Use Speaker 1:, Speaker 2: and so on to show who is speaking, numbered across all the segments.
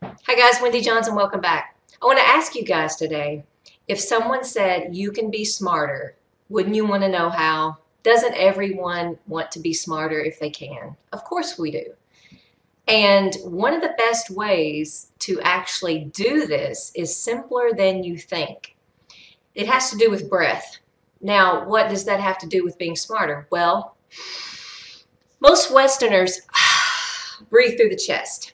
Speaker 1: Hi guys, Wendy Johns and welcome back. I want to ask you guys today, if someone said you can be smarter, wouldn't you want to know how? Doesn't everyone want to be smarter if they can? Of course we do. And one of the best ways to actually do this is simpler than you think. It has to do with breath. Now, what does that have to do with being smarter? Well, most Westerners breathe through the chest.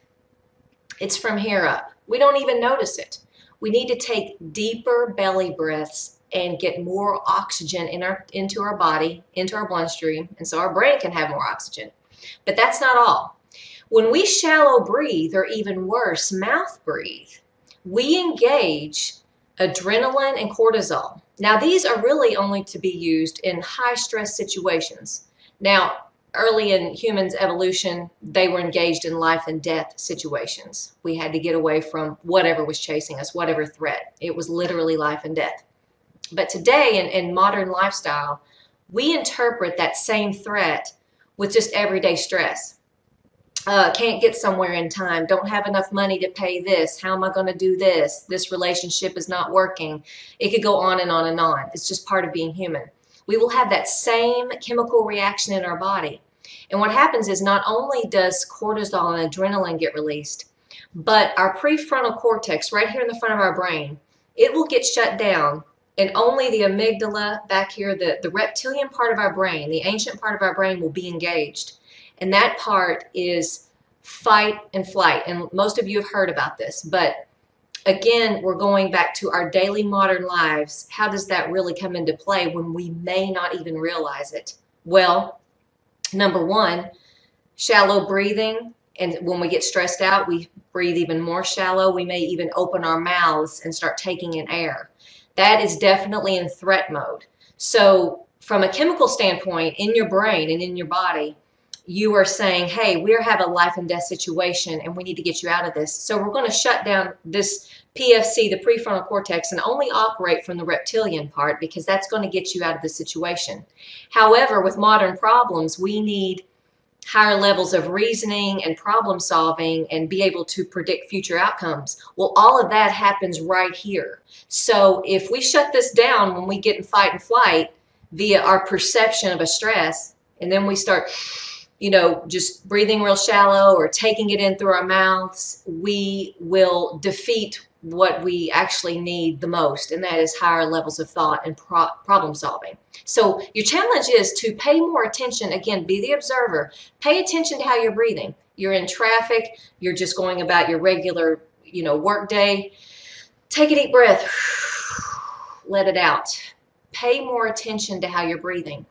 Speaker 1: It's from here up. We don't even notice it. We need to take deeper belly breaths and get more oxygen into our body, into our bloodstream, and so our brain can have more oxygen. But that's not all. When we shallow breathe, or even worse, mouth breathe, we engage adrenaline and cortisol. Now, these are really only to be used in high stress situations. Now, early in humans' evolution, they were engaged in life and death situations. We had to get away from whatever was chasing us, whatever threat. It was literally life and death. But today, in modern lifestyle, we interpret that same threat with just everyday stress. Can't get somewhere in time, don't have enough money to pay this, how am I going to do this, this relationship is not working. It could go on and on and on. It's just part of being human. We will have that same chemical reaction in our body. And what happens is not only does cortisol and adrenaline get released, but our prefrontal cortex right here in the front of our brain, it will get shut down, and only the amygdala back here, the reptilian part of our brain, the ancient part of our brain will be engaged. And that part is fight and flight. And most of you have heard about this, but again, we're going back to our daily modern lives. How does that really come into play when we may not even realize it? Well, number one, shallow breathing. And when we get stressed out, we breathe even more shallow. We may even open our mouths and start taking in air. That is definitely in threat mode. So from a chemical standpoint, in your brain and in your body, you are saying, hey, we have a life and death situation and we need to get you out of this. So we're going to shut down this PFC, the prefrontal cortex, and only operate from the reptilian part because that's going to get you out of the situation. However, with modern problems, we need higher levels of reasoning and problem solving and be able to predict future outcomes. Well, all of that happens right here. So if we shut this down when we get in fight and flight via our perception of a stress, and then we start just breathing real shallow or taking it in through our mouths, we will defeat what we actually need the most, and that is higher levels of thought and problem solving. So your challenge is to pay more attention. Again, be the observer. Pay attention to how you're breathing. You're in traffic. You're just going about your regular, work day. Take a deep breath. Let it out. Pay more attention to how you're breathing.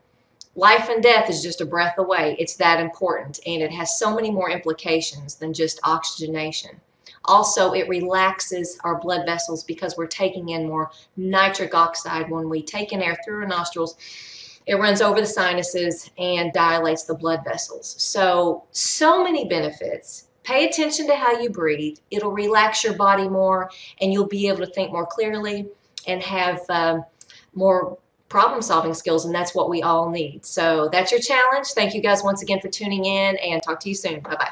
Speaker 1: Life and death is just a breath away. It's that important, and it has so many more implications than just oxygenation. Also, it relaxes our blood vessels because we're taking in more nitric oxide. When we take in air through our nostrils, it runs over the sinuses and dilates the blood vessels. So many benefits. Pay attention to how you breathe. It'll relax your body more, and you'll be able to think more clearly and have more problem-solving skills, and that's what we all need. So that's your challenge. Thank you guys once again for tuning in, and talk to you soon. Bye-bye.